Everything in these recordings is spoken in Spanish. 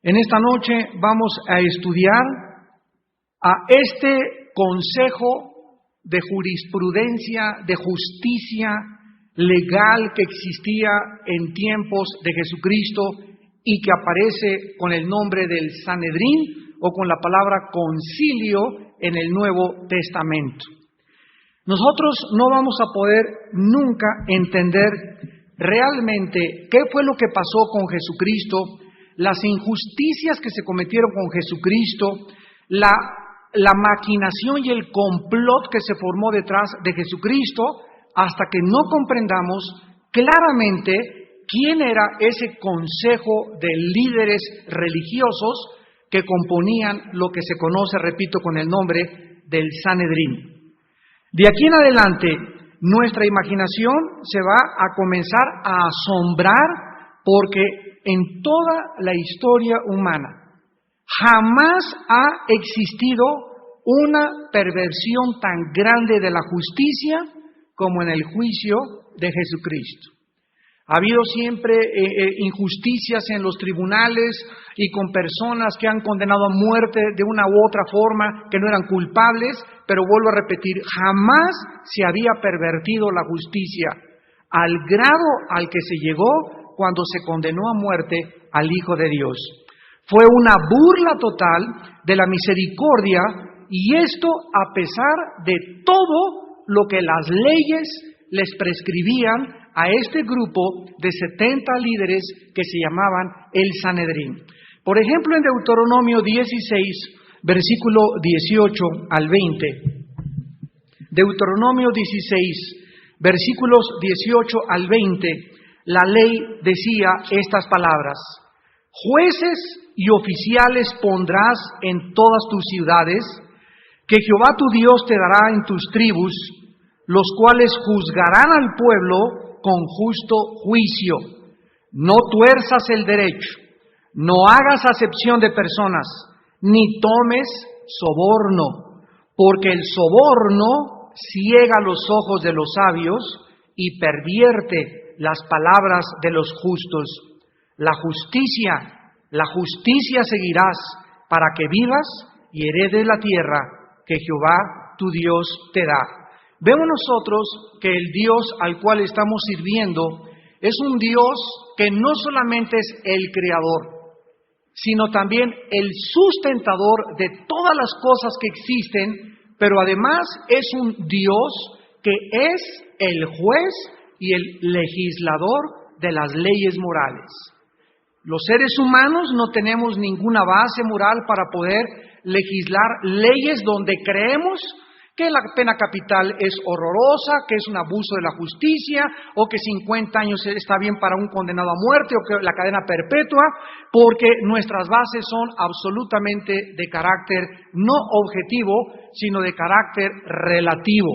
En esta noche vamos a estudiar a este consejo de jurisprudencia, de justicia legal que existía en tiempos de Jesucristo y que aparece con el nombre del Sanedrín o con la palabra concilio en el Nuevo Testamento. Nosotros no vamos a poder nunca entender realmente qué fue lo que pasó con Jesucristo, las injusticias que se cometieron con Jesucristo, la maquinación y el complot que se formó detrás de Jesucristo, hasta que no comprendamos claramente quién era ese consejo de líderes religiosos que componían lo que se conoce, repito, con el nombre del Sanedrín. De aquí en adelante, nuestra imaginación se va a comenzar a asombrar porque en toda la historia humana jamás ha existido una perversión tan grande de la justicia como en el juicio de Jesucristo. Ha habido siempre injusticias en los tribunales y con personas que han condenado a muerte de una u otra forma, que no eran culpables, pero vuelvo a repetir, jamás se había pervertido la justicia al grado al que se llegó cuando se condenó a muerte al Hijo de Dios. Fue una burla total de la misericordia, y esto a pesar de todo lo que las leyes les prescribían a este grupo de 70 líderes que se llamaban el Sanedrín. Por ejemplo, en Deuteronomio 16, versículo 18 al 20. Deuteronomio 16, versículos 18 al 20, la ley decía estas palabras: jueces y oficiales pondrás en todas tus ciudades, que Jehová tu Dios te dará en tus tribus, los cuales juzgarán al pueblo con justo juicio. No tuerzas el derecho, no hagas acepción de personas, ni tomes soborno, porque el soborno ciega los ojos de los sabios y pervierte las palabras de los justos. La justicia seguirás para que vivas y heredes la tierra que Jehová tu Dios te da. Vemos nosotros que el Dios al cual estamos sirviendo es un Dios que no solamente es el creador, sino también el sustentador de todas las cosas que existen, pero además es un Dios que es el juez y el legislador de las leyes morales. Los seres humanos no tenemos ninguna base moral para poder legislar leyes donde creemos que la pena capital es horrorosa, que es un abuso de la justicia, o que 50 años está bien para un condenado a muerte, o que la cadena perpetua, porque nuestras bases son absolutamente de carácter no objetivo, sino de carácter relativo.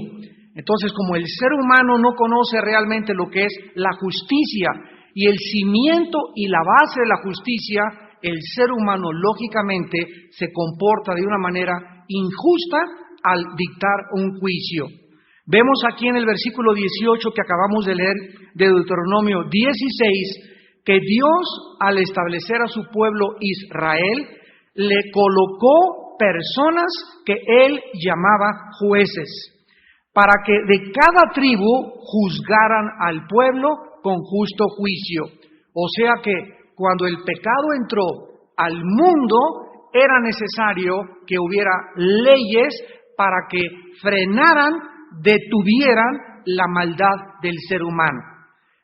Entonces, como el ser humano no conoce realmente lo que es la justicia y el cimiento y la base de la justicia, el ser humano lógicamente se comporta de una manera injusta al dictar un juicio. Vemos aquí en el versículo 18 que acabamos de leer de Deuteronomio 16, que Dios, al establecer a su pueblo Israel, le colocó personas que él llamaba jueces, para que de cada tribu juzgaran al pueblo con justo juicio. O sea que cuando el pecado entró al mundo, era necesario que hubiera leyes para que frenaran, detuvieran la maldad del ser humano.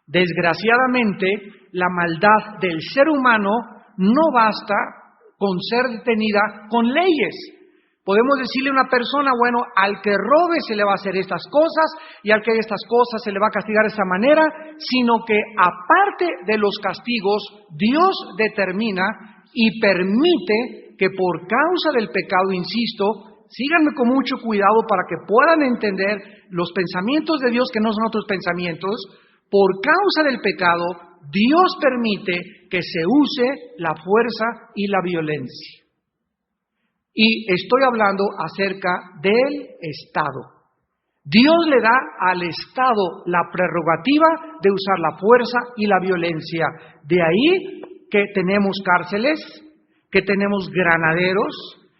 Desgraciadamente, la maldad del ser humano no basta con ser detenida con leyes. Podemos decirle a una persona, bueno, al que robe se le va a hacer estas cosas y al que haga estas cosas se le va a castigar de esta manera, sino que aparte de los castigos, Dios determina y permite que por causa del pecado, insisto, síganme con mucho cuidado para que puedan entender los pensamientos de Dios que no son otros pensamientos. Por causa del pecado, Dios permite que se use la fuerza y la violencia. Y estoy hablando acerca del Estado. Dios le da al Estado la prerrogativa de usar la fuerza y la violencia. De ahí que tenemos cárceles, que tenemos granaderos,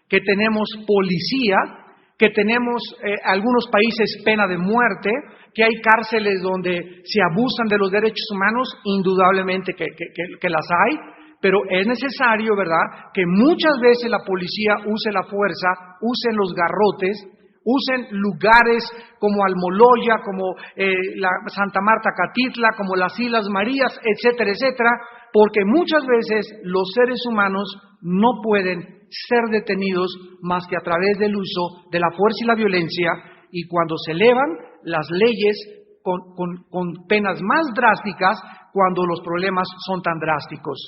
que tenemos policía, que tenemos algunos países pena de muerte, que hay cárceles donde se abusan de los derechos humanos, indudablemente que las hay, pero es necesario, ¿verdad?, que muchas veces la policía use la fuerza, usen los garrotes, usen lugares como Almoloya, como la Santa Marta Catitla, como las Islas Marías, etcétera, etcétera, porque muchas veces los seres humanos no pueden ser detenidos más que a través del uso de la fuerza y la violencia, y cuando se elevan las leyes con penas más drásticas cuando los problemas son tan drásticos.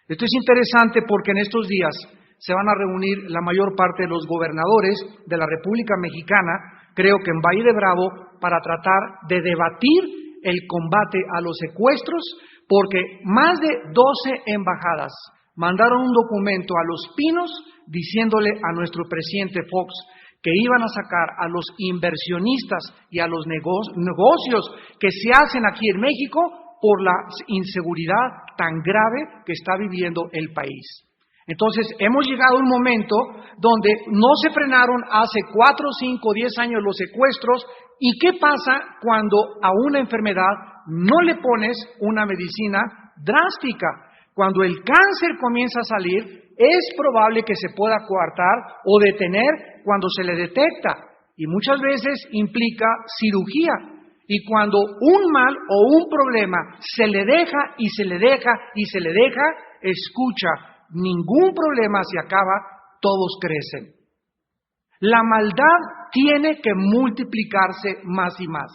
Esto es interesante porque en estos días se van a reunir la mayor parte de los gobernadores de la República Mexicana, creo que en Valle de Bravo, para tratar de debatir el combate a los secuestros, porque más de 12 embajadas mandaron un documento a Los Pinos diciéndole a nuestro presidente Fox que iban a sacar a los inversionistas y a los negocios que se hacen aquí en México por la inseguridad tan grave que está viviendo el país. Entonces, hemos llegado a un momento donde no se frenaron hace 4, 5, 10 años los secuestros. ¿Y qué pasa cuando a una enfermedad no le pones una medicina drástica? Cuando el cáncer comienza a salir, es probable que se pueda coartar o detener cuando se le detecta. Y muchas veces implica cirugía. Y cuando un mal o un problema se le deja y se le deja y se le deja, escucha, ningún problema se acaba, todos crecen. La maldad tiene que multiplicarse más y más.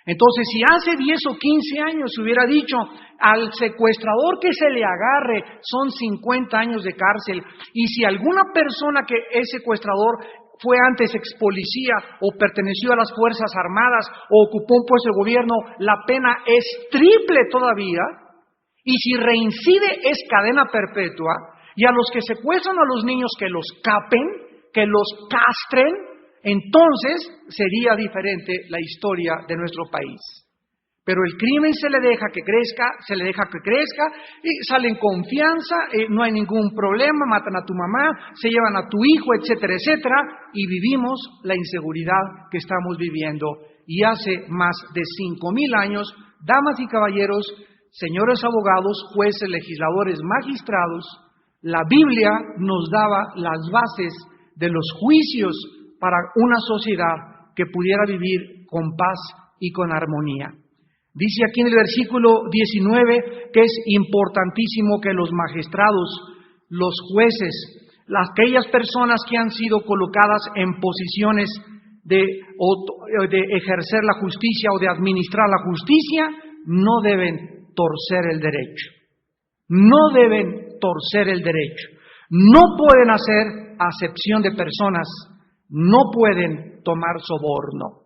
Entonces, si hace 10 o 15 años se hubiera dicho al secuestrador que se le agarre son 50 años de cárcel, y si alguna persona que es secuestrador fue antes ex policía o perteneció a las Fuerzas Armadas o ocupó un puesto de gobierno, la pena es triple todavía. Y si reincide es cadena perpetua, y a los que secuestran a los niños que los capen, que los castren, entonces sería diferente la historia de nuestro país. Pero el crimen se le deja que crezca, y sale en confianza, no hay ningún problema, matan a tu mamá, se llevan a tu hijo, etcétera, etcétera, y vivimos la inseguridad que estamos viviendo. Y hace más de 5,000 años, damas y caballeros, señores abogados, jueces, legisladores, magistrados, la Biblia nos daba las bases de los juicios para una sociedad que pudiera vivir con paz y con armonía. Dice aquí en el versículo 19 que es importantísimo que los magistrados, los jueces, aquellas personas que han sido colocadas en posiciones de ejercer la justicia o de administrar la justicia, no deben torcer el derecho. No deben torcer el derecho. No pueden hacer acepción de personas. No pueden tomar soborno,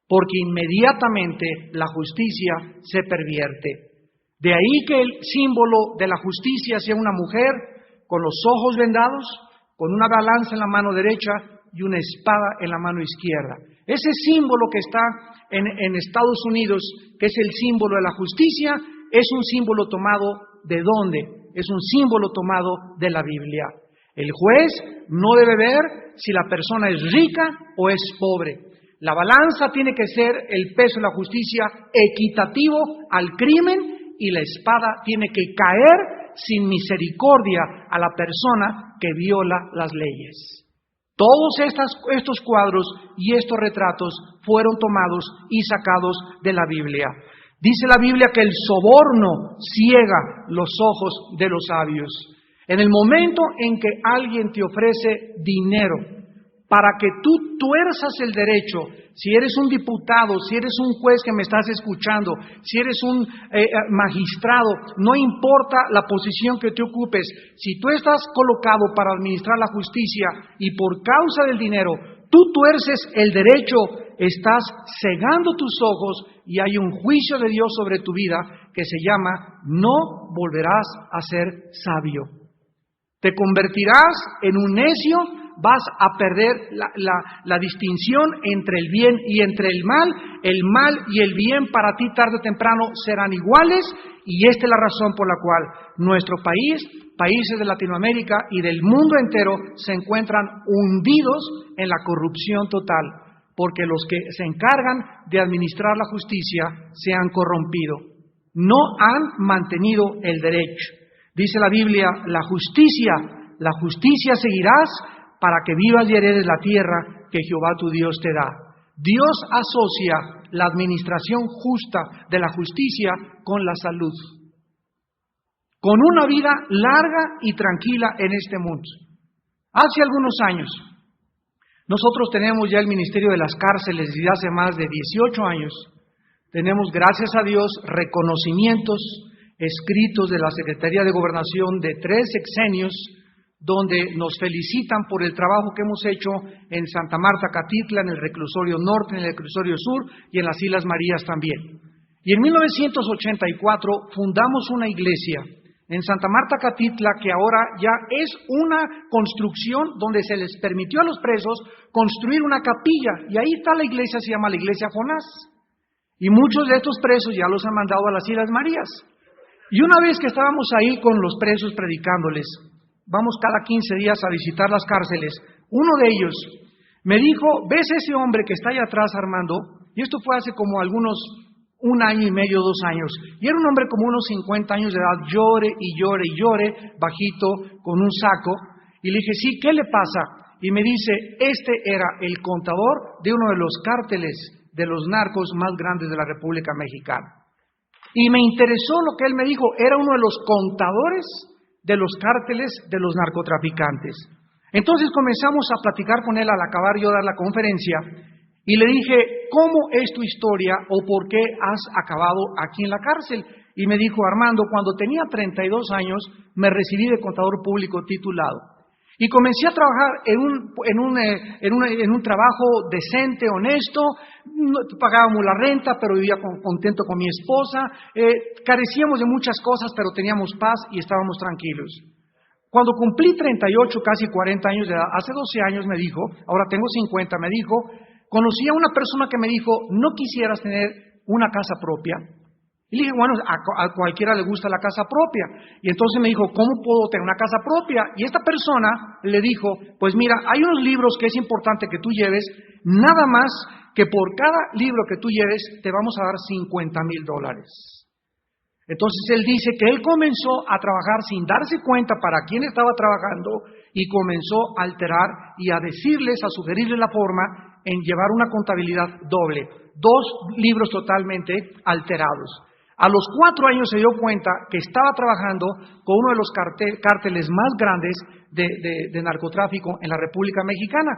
porque inmediatamente la justicia se pervierte. De ahí que el símbolo de la justicia sea una mujer con los ojos vendados, con una balanza en la mano derecha y una espada en la mano izquierda. Ese símbolo que está en Estados Unidos, que es el símbolo de la justicia, es un símbolo tomado ¿de dónde? Es un símbolo tomado de la Biblia. El juez no debe ver si la persona es rica o es pobre. La balanza tiene que ser el peso de la justicia equitativo al crimen, y la espada tiene que caer sin misericordia a la persona que viola las leyes. Todos estos cuadros y estos retratos fueron tomados y sacados de la Biblia. Dice la Biblia que el soborno ciega los ojos de los sabios. En el momento en que alguien te ofrece dinero para que tú tuerzas el derecho, si eres un diputado, si eres un juez que me estás escuchando, si eres un magistrado, no importa la posición que te ocupes, si tú estás colocado para administrar la justicia y por causa del dinero tú tuerces el derecho, estás cegando tus ojos y hay un juicio de Dios sobre tu vida que se llama: no volverás a ser sabio. Te convertirás en un necio, vas a perder la distinción entre el bien y entre el mal y el bien para ti tarde o temprano serán iguales, Y esta es la razón por la cual nuestro país, países de Latinoamérica y del mundo entero se encuentran hundidos en la corrupción total, porque los que se encargan de administrar la justicia se han corrompido. No han mantenido el derecho. Dice la Biblia, la justicia seguirás para que vivas y heredes la tierra que Jehová tu Dios te da. Dios asocia la administración justa de la justicia con la salud, con una vida larga y tranquila en este mundo. Hace algunos años, nosotros tenemos ya el Ministerio de las Cárceles desde hace más de 18 años. Tenemos, gracias a Dios, reconocimientos escritos de la Secretaría de Gobernación de 3 sexenios, donde nos felicitan por el trabajo que hemos hecho en Santa Marta, Catitla, en el Reclusorio Norte, en el Reclusorio Sur y en las Islas Marías también. Y en 1984 fundamos una iglesia en Santa Marta, Catitla, que ahora ya es una construcción donde se les permitió a los presos construir una capilla. Y ahí está la iglesia, se llama la Iglesia Jonás. Y muchos de estos presos ya los han mandado a las Islas Marías. Y una vez que estábamos ahí con los presos predicándoles, vamos cada 15 días a visitar las cárceles, uno de ellos me dijo, ¿ves ese hombre que está allá atrás, Armando? Y esto fue hace como algunos 1 año y medio, 2 años. Y era un hombre como unos 50 años de edad, llore y llore y llore, bajito, con un saco. Y le dije, sí, ¿qué le pasa? Y me dice, este era el contador de uno de los cárteles de los narcos más grandes de la República Mexicana. Y me interesó lo que él me dijo, era uno de los contadores de los cárteles de los narcotraficantes. Entonces comenzamos a platicar con él al acabar yo de dar la conferencia y le dije, ¿cómo es tu historia o por qué has acabado aquí en la cárcel? Y me dijo, Armando, cuando tenía 32 años me recibí de contador público titulado y comencé a trabajar en un trabajo decente, honesto, pagábamos la renta, pero vivía contento con mi esposa, carecíamos de muchas cosas, pero teníamos paz y estábamos tranquilos. Cuando cumplí 38, casi 40 años de edad, hace 12 años me dijo, ahora tengo 50, me dijo, conocí a una persona que me dijo, ¿no quisieras tener una casa propia? Y le dije, bueno, a cualquiera le gusta la casa propia. Y entonces me dijo, ¿cómo puedo tener una casa propia? Y esta persona le dijo, pues mira, hay unos libros que es importante que tú lleves, nada más que por cada libro que tú lleves te vamos a dar $50,000. Entonces él dice que él comenzó a trabajar sin darse cuenta para quién estaba trabajando y comenzó a alterar y a decirles, a sugerirles la forma en llevar una contabilidad doble, 2 libros totalmente alterados. A los 4 años se dio cuenta que estaba trabajando con uno de los cárteles más grandes de narcotráfico en la República Mexicana.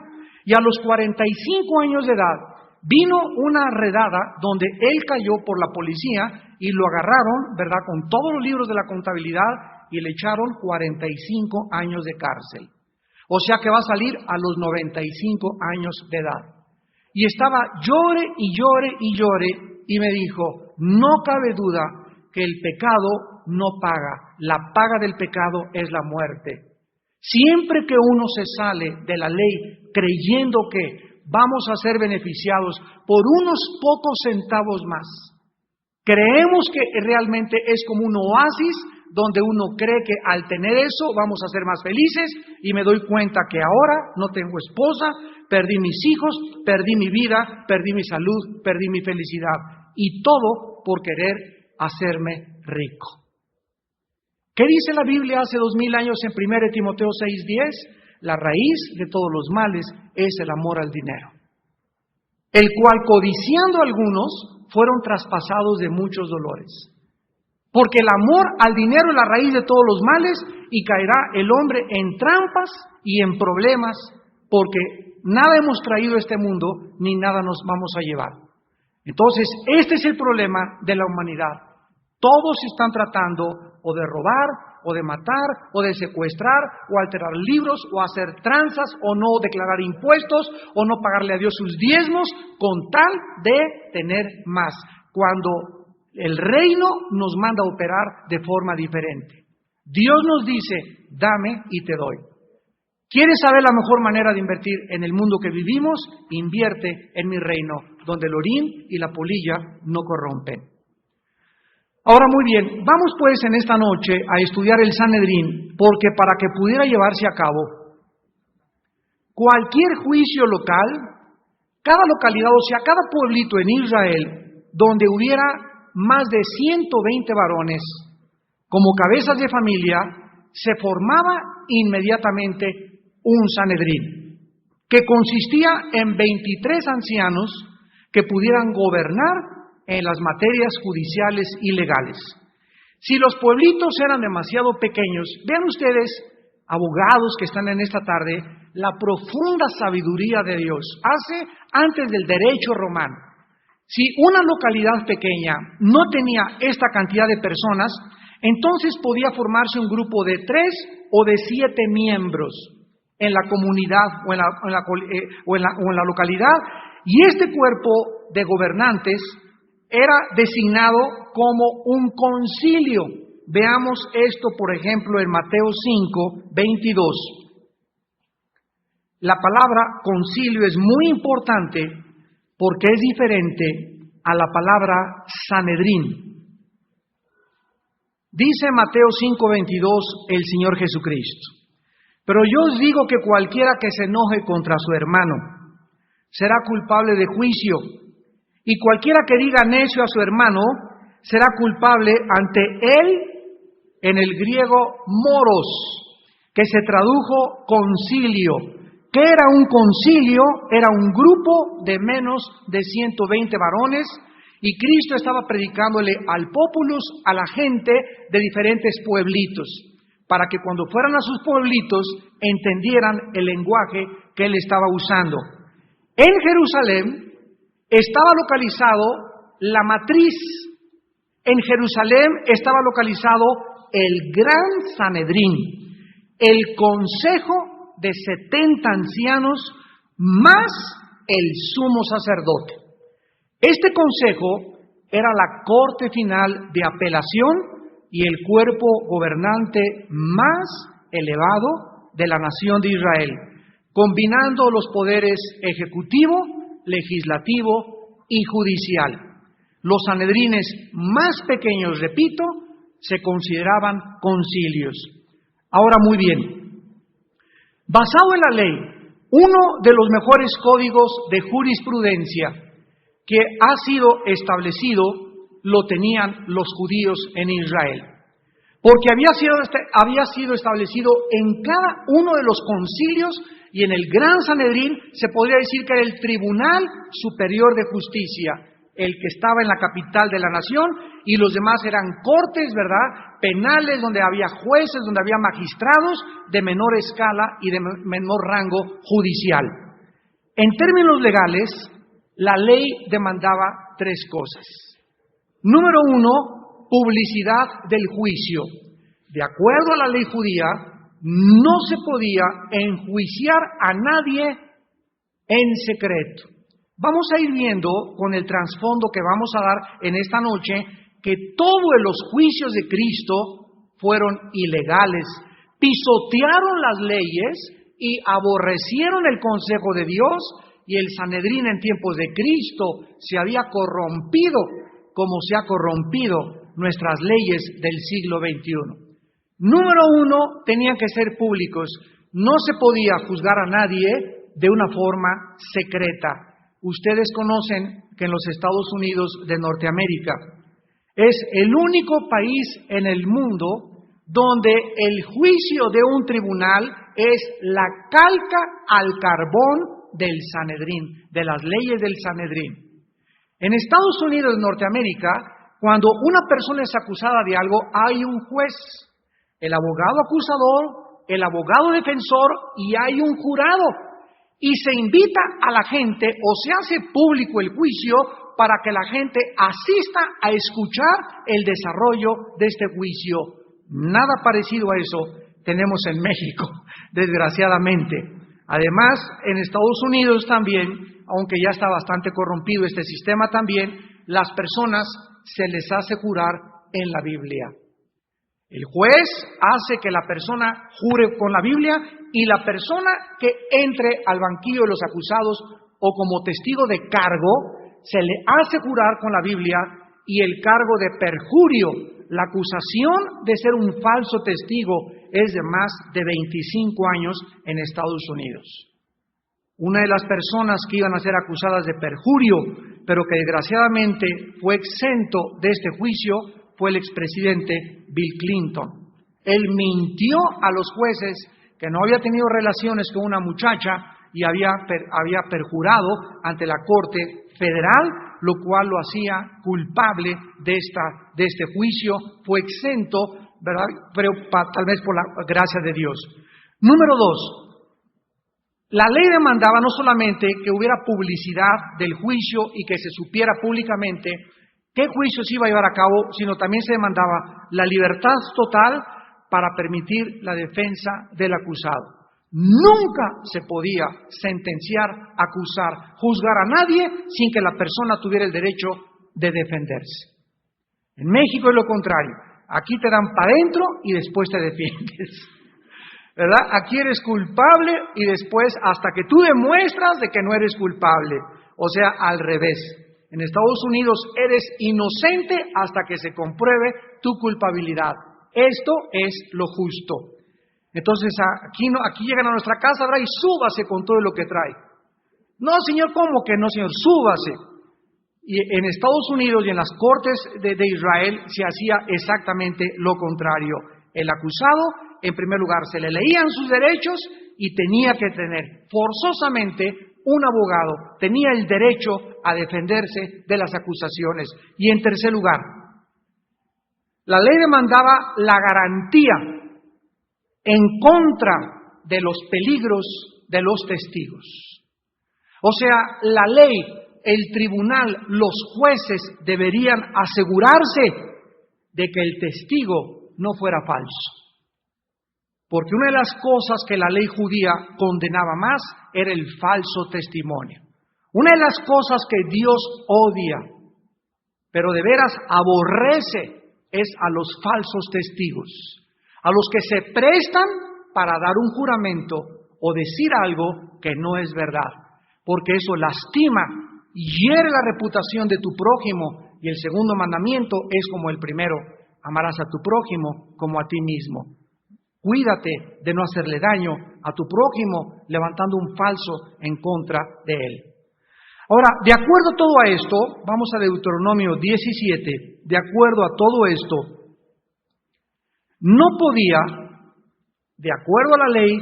Y a los 45 años de edad vino una redada donde él cayó por la policía y lo agarraron, ¿verdad?, con todos los libros de la contabilidad y le echaron 45 años de cárcel. O sea que va a salir a los 95 años de edad. Y estaba llore y llore y llore y me dijo, no cabe duda que el pecado no paga, la paga del pecado es la muerte. Siempre que uno se sale de la ley creyendo que vamos a ser beneficiados por unos pocos centavos más, creemos que realmente es como un oasis donde uno cree que al tener eso vamos a ser más felices y me doy cuenta que ahora no tengo esposa, perdí mis hijos, perdí mi vida, perdí mi salud, perdí mi felicidad y todo por querer hacerme rico. ¿Qué dice la Biblia hace 2000 años en 1 Timoteo 6:10? La raíz de todos los males es el amor al dinero, el cual codiciando algunos fueron traspasados de muchos dolores. Porque el amor al dinero es la raíz de todos los males y caerá el hombre en trampas y en problemas, porque nada hemos traído a este mundo ni nada nos vamos a llevar. Entonces, este es el problema de la humanidad. Todos están tratando o de robar, o de matar, o de secuestrar, o alterar libros, o hacer tranzas, o no declarar impuestos, o no pagarle a Dios sus diezmos, con tal de tener más. Cuando el reino nos manda a operar de forma diferente. Dios nos dice, dame y te doy. ¿Quieres saber la mejor manera de invertir en el mundo que vivimos? Invierte en mi reino, donde el orín y la polilla no corrompen. Ahora muy bien, vamos pues en esta noche a estudiar el Sanedrín, porque para que pudiera llevarse a cabo cualquier juicio local, cada localidad, o sea, cada pueblito en Israel, donde hubiera más de 120 varones como cabezas de familia, se formaba inmediatamente un Sanedrín, que consistía en 23 ancianos que pudieran gobernar en las materias judiciales y legales. Si los pueblitos eran demasiado pequeños, vean ustedes, abogados que están en esta tarde, la profunda sabiduría de Dios hace antes del derecho romano. Si una localidad pequeña no tenía esta cantidad de personas, entonces podía formarse un grupo de 3 o de 7 miembros en la comunidad o en la localidad, y este cuerpo de gobernantes era designado como un concilio. Veamos esto, por ejemplo, en Mateo 5, 22. La palabra concilio es muy importante porque es diferente a la palabra Sanedrín. Dice Mateo 5, 22 el Señor Jesucristo: pero yo os digo que cualquiera que se enoje contra su hermano será culpable de juicio, y cualquiera que diga necio a su hermano será culpable ante él, en el griego moros, que se tradujo concilio. ¿Qué era un concilio? Era un grupo de menos de 120 varones, y Cristo estaba predicándole al populus, a la gente de diferentes pueblitos, para que cuando fueran a sus pueblitos entendieran el lenguaje que él estaba usando. En Jerusalén estaba localizado la matriz. En Jerusalén estaba localizado el Gran Sanedrín, el consejo de 70 ancianos más el sumo sacerdote. Este consejo era la corte final de apelación y el cuerpo gobernante más elevado de la nación de Israel, combinando los poderes ejecutivo, legislativo y judicial. Los sanedrines más pequeños, repito, se consideraban concilios. Ahora muy bien, basado en la ley, uno de los mejores códigos de jurisprudencia que ha sido establecido lo tenían los judíos en Israel, porque había sido establecido en cada uno de los concilios, y en el Gran Sanedrín se podría decir que era el Tribunal Superior de Justicia, el que estaba en la capital de la nación, y los demás eran cortes, ¿verdad?, penales, donde había jueces, donde había magistrados de menor escala y de menor rango judicial. En términos legales, la ley demandaba 3 cosas. Número 1, publicidad del juicio. De acuerdo a la ley judía, no se podía enjuiciar a nadie en secreto. Vamos a ir viendo con el trasfondo que vamos a dar en esta noche que todos los juicios de Cristo fueron ilegales, pisotearon las leyes y aborrecieron el consejo de Dios, y el Sanedrín en tiempos de Cristo se había corrompido como se ha corrompido nuestras leyes del siglo XXI. Número 1, tenían que ser públicos. No se podía juzgar a nadie de una forma secreta. Ustedes conocen que en los Estados Unidos de Norteamérica es el único país en el mundo donde el juicio de un tribunal es la calca al carbón del Sanedrín, de las leyes del Sanedrín. En Estados Unidos de Norteamérica, cuando una persona es acusada de algo, hay un juez, el abogado acusador, el abogado defensor, y hay un jurado. Y se invita a la gente, o se hace público el juicio, para que la gente asista a escuchar el desarrollo de este juicio. Nada parecido a eso tenemos en México, desgraciadamente. Además, en Estados Unidos también, aunque ya está bastante corrompido este sistema también, las personas se les hace jurar en la Biblia. El juez hace que la persona jure con la Biblia, y la persona que entre al banquillo de los acusados o como testigo de cargo, se le hace jurar con la Biblia, y el cargo de perjurio. La acusación de ser un falso testigo es de más de 25 años en Estados Unidos. Una de las personas que iban a ser acusadas de perjurio, pero que desgraciadamente fue exento de este juicio, fue el expresidente Bill Clinton. Él mintió a los jueces que no había tenido relaciones con una muchacha y había perjurado ante la Corte Federal, lo cual lo hacía culpable de este juicio. Fue exento, ¿verdad? Pero tal vez por la gracia de Dios. Número 2, la ley demandaba no solamente que hubiera publicidad del juicio y que se supiera públicamente qué juicio se iba a llevar a cabo, sino también se demandaba la libertad total para permitir la defensa del acusado. Nunca se podía sentenciar, acusar, juzgar a nadie sin que la persona tuviera el derecho de defenderse. En México es lo contrario. Aquí te dan para adentro y después te defiendes. ¿Verdad? Aquí eres culpable y después hasta que tú demuestras de que no eres culpable. O sea, al revés. En Estados Unidos eres inocente hasta que se compruebe tu culpabilidad. Esto es lo justo. Entonces aquí llegan a nuestra casa, ¿verdad? Y súbase con todo lo que trae. No, señor, ¿cómo que no, señor? Súbase. Y en Estados Unidos y en las cortes de Israel se hacía exactamente lo contrario. El acusado, en primer lugar, se le leían sus derechos y tenía que tener forzosamente un abogado. Tenía el derecho a defenderse de las acusaciones. Y en tercer lugar, la ley demandaba la garantía en contra de los peligros de los testigos. O sea, la ley, el tribunal, los jueces deberían asegurarse de que el testigo no fuera falso. Porque una de las cosas que la ley judía condenaba más era el falso testimonio. Una de las cosas que Dios odia, pero de veras aborrece, es a los falsos testigos. A los que se prestan para dar un juramento o decir algo que no es verdad, porque eso lastima y hiere la reputación de tu prójimo, y el segundo mandamiento es como el primero: amarás a tu prójimo como a ti mismo. Cuídate de no hacerle daño a tu prójimo levantando un falso en contra de él. Ahora, de acuerdo a todo esto, vamos a Deuteronomio 17, de acuerdo a todo esto, no podía, de acuerdo a la ley,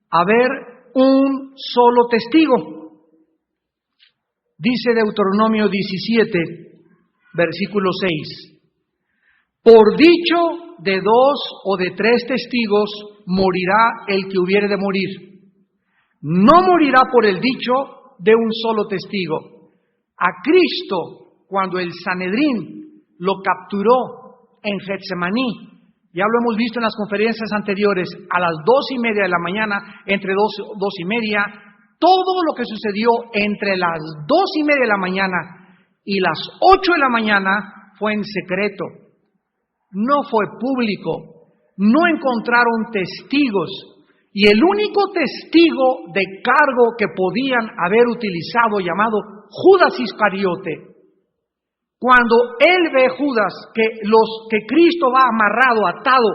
haber un solo testigo. Dice Deuteronomio 17, versículo 6. Por dicho de 2 o de 3 testigos morirá el que hubiere de morir. No morirá por el dicho de un solo testigo. A Cristo, cuando el Sanedrín lo capturó en Getsemaní, ya lo hemos visto en las conferencias anteriores, a las 2:30 de la mañana, entre 2:30, todo lo que sucedió entre las 2:30 de la mañana y las 8 de la mañana fue en secreto. No fue público, no encontraron testigos, y el único testigo de cargo que podían haber utilizado, llamado Judas Iscariote, cuando él ve Judas que Cristo va amarrado, atado,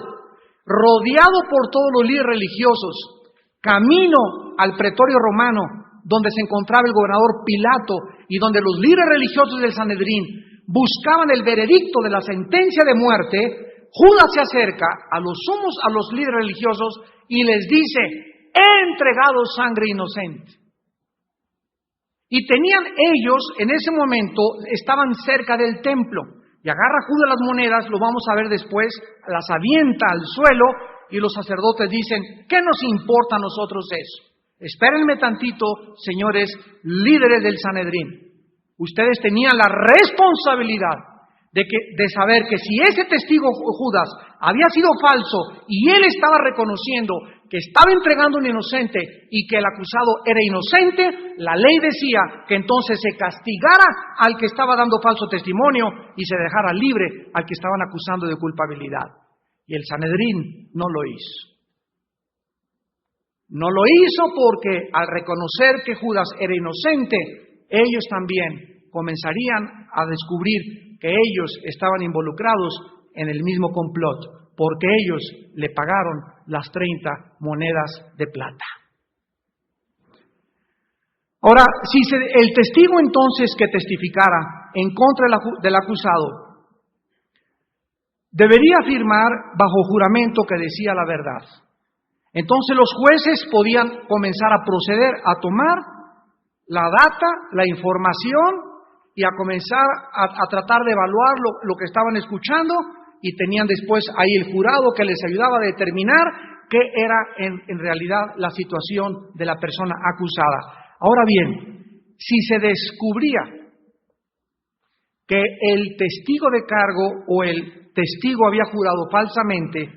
rodeado por todos los líderes religiosos, camino al pretorio romano, donde se encontraba el gobernador Pilato y donde los líderes religiosos del Sanedrín buscaban el veredicto de la sentencia de muerte, Judas se acerca a los líderes religiosos y les dice: he entregado sangre inocente. Y tenían ellos, en ese momento, estaban cerca del templo. Y agarra Judas las monedas, lo vamos a ver después, las avienta al suelo y los sacerdotes dicen: ¿qué nos importa a nosotros eso? Espérenme tantito, señores líderes del Sanedrín. Ustedes tenían la responsabilidad de saber que si ese testigo Judas había sido falso y él estaba reconociendo que estaba entregando un inocente y que el acusado era inocente, la ley decía que entonces se castigara al que estaba dando falso testimonio y se dejara libre al que estaban acusando de culpabilidad. Y el Sanedrín no lo hizo. No lo hizo porque al reconocer que Judas era inocente, ellos también comenzarían a descubrir que ellos estaban involucrados en el mismo complot, porque ellos le pagaron las 30 monedas de plata. Ahora, si el testigo entonces que testificara en contra del acusado debería afirmar bajo juramento que decía la verdad, entonces los jueces podían comenzar a proceder a tomar la data, la información y a comenzar a tratar de evaluar lo que estaban escuchando, y tenían después ahí el jurado que les ayudaba a determinar qué era en realidad la situación de la persona acusada. Ahora bien, si se descubría que el testigo de cargo o el testigo había jurado falsamente,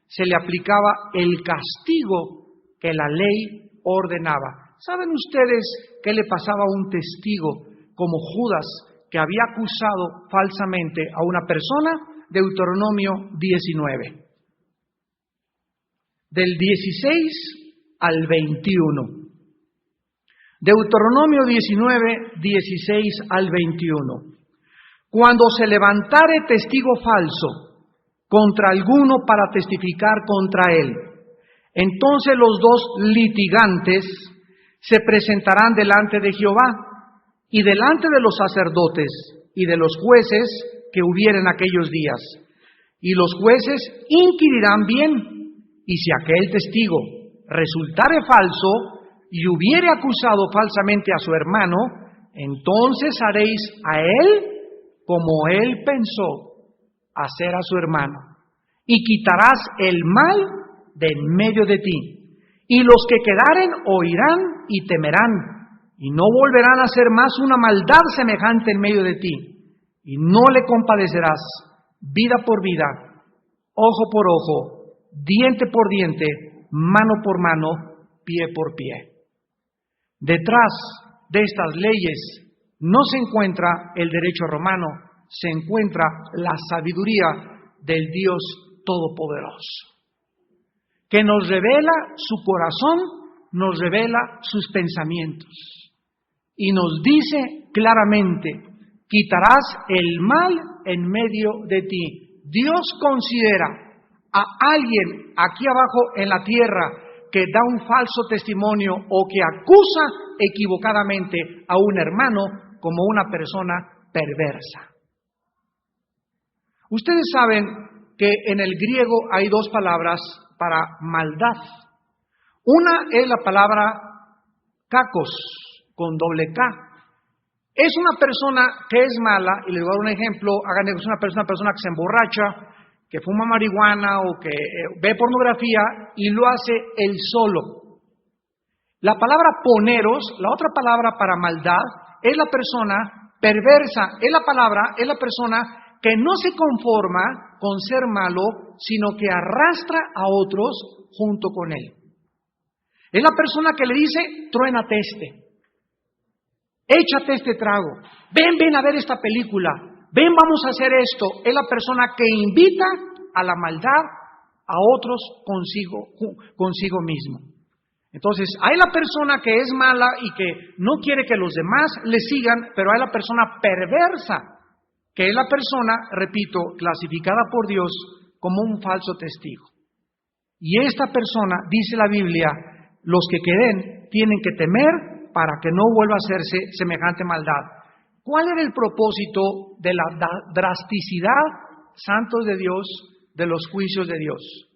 se le aplicaba el castigo que la ley ordenaba. ¿Saben ustedes qué le pasaba a un testigo como Judas que había acusado falsamente a una persona? Deuteronomio 19, del 16 al 21. Deuteronomio 19, 16 al 21. Cuando se levantare testigo falso contra alguno para testificar contra él, entonces los dos litigantes se presentarán delante de Jehová y delante de los sacerdotes y de los jueces que hubieren aquellos días. Y los jueces inquirirán bien, y si aquel testigo resultare falso y hubiere acusado falsamente a su hermano, entonces haréis a él como él pensó hacer a su hermano, y quitarás el mal de en medio de ti. Y los que quedaren oirán y temerán, y no volverán a hacer más una maldad semejante en medio de ti. Y no le compadecerás vida por vida, ojo por ojo, diente por diente, mano por mano, pie por pie. Detrás de estas leyes no se encuentra el derecho romano, se encuentra la sabiduría del Dios Todopoderoso, que nos revela su corazón, nos revela sus pensamientos y nos dice claramente: quitarás el mal en medio de ti. Dios considera a alguien aquí abajo en la tierra que da un falso testimonio o que acusa equivocadamente a un hermano como una persona perversa. Ustedes saben que en el griego hay dos palabras para maldad. Una es la palabra kakos, con doble K. Es una persona que es mala, y les voy a dar un ejemplo: hagan es una persona que se emborracha, que fuma marihuana o que ve pornografía y lo hace él solo. La palabra poneros, la otra palabra para maldad, es la persona perversa, es la persona que no se conforma con ser malo, sino que arrastra a otros junto con él. Es la persona que le dice: truénate échate este trago, ven a ver esta película, ven, vamos a hacer esto. Es la persona que invita a la maldad a otros consigo mismo. Entonces, hay la persona que es mala y que no quiere que los demás le sigan, pero hay la persona perversa, que es la persona, repito, clasificada por Dios como un falso testigo. Y esta persona, dice la Biblia, los que queden tienen que temer para que no vuelva a hacerse semejante maldad. ¿Cuál era el propósito de la drasticidad, santos de Dios, de los juicios de Dios?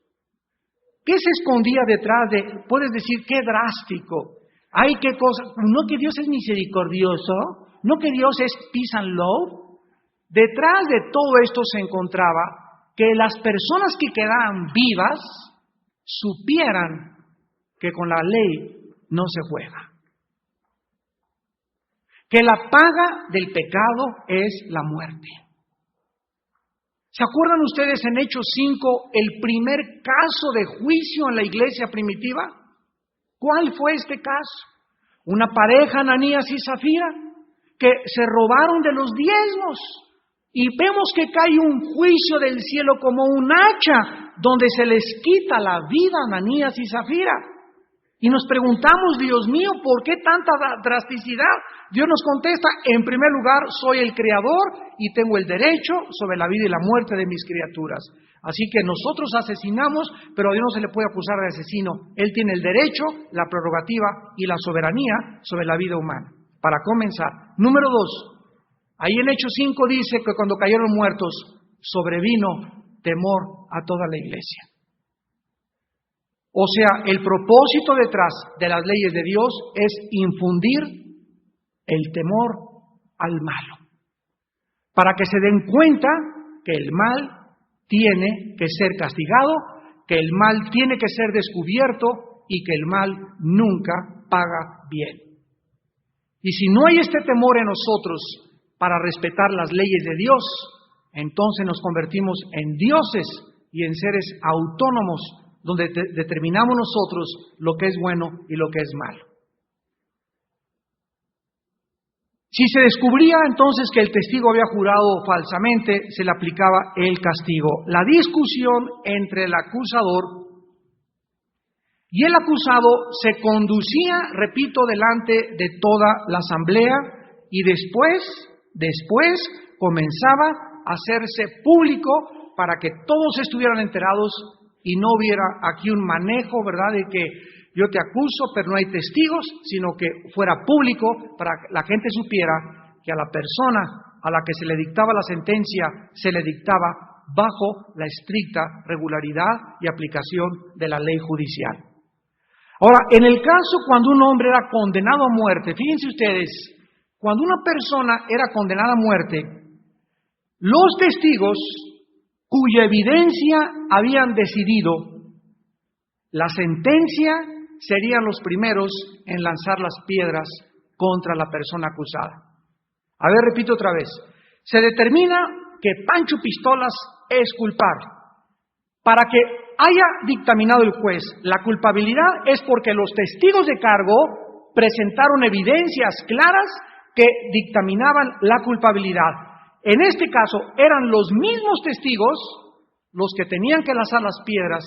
¿Qué se escondía detrás de? Puedes decir, qué drástico. Ay, qué cosa. No que Dios es misericordioso, no que Dios es peace and love. Detrás de todo esto se encontraba que las personas que quedaban vivas supieran que con la ley no se juega, que la paga del pecado es la muerte. ¿Se acuerdan ustedes en Hechos 5 el primer caso de juicio en la iglesia primitiva? ¿Cuál fue este caso? Una pareja, Ananías y Zafira, que se robaron de los diezmos. Y vemos que cae un juicio del cielo como un hacha, donde se les quita la vida a Ananías y Zafira. Y nos preguntamos, Dios mío, ¿por qué tanta drasticidad? Dios nos contesta, en primer lugar, soy el creador y tengo el derecho sobre la vida y la muerte de mis criaturas. Así que nosotros asesinamos, pero a Dios no se le puede acusar de asesino. Él tiene el derecho, la prerrogativa y la soberanía sobre la vida humana. Para comenzar, número 2, ahí en Hechos 5 dice que cuando cayeron muertos, sobrevino temor a toda la iglesia. O sea, el propósito detrás de las leyes de Dios es infundir el temor al malo, para que se den cuenta que el mal tiene que ser castigado, que el mal tiene que ser descubierto y que el mal nunca paga bien. Y si no hay este temor en nosotros para respetar las leyes de Dios, entonces nos convertimos en dioses y en seres autónomos, donde determinamos nosotros lo que es bueno y lo que es malo. Si se descubría entonces que el testigo había jurado falsamente, se le aplicaba el castigo. La discusión entre el acusador y el acusado se conducía, repito, delante de toda la asamblea y después comenzaba a hacerse público para que todos estuvieran enterados y no hubiera aquí un manejo, ¿verdad?, de que yo te acuso, pero no hay testigos, sino que fuera público para que la gente supiera que a la persona a la que se le dictaba la sentencia, se le dictaba bajo la estricta regularidad y aplicación de la ley judicial. Ahora, en el caso cuando un hombre era condenado a muerte, fíjense ustedes, cuando una persona era condenada a muerte, los testigos cuya evidencia habían decidido la sentencia serían los primeros en lanzar las piedras contra la persona acusada. A ver, repito otra vez. Se determina que Pancho Pistolas es culpable. Para que haya dictaminado el juez la culpabilidad es porque los testigos de cargo presentaron evidencias claras que dictaminaban la culpabilidad. En este caso, eran los mismos testigos los que tenían que lanzar las piedras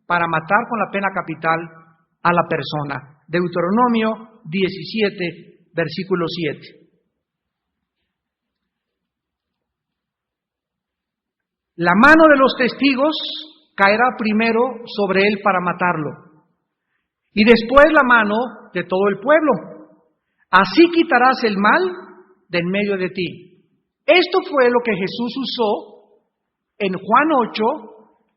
para matar con la pena capital a la persona. Deuteronomio 17, versículo 7. La mano de los testigos caerá primero sobre él para matarlo, y después la mano de todo el pueblo. Así quitarás el mal de en medio de ti. Esto fue lo que Jesús usó en Juan 8,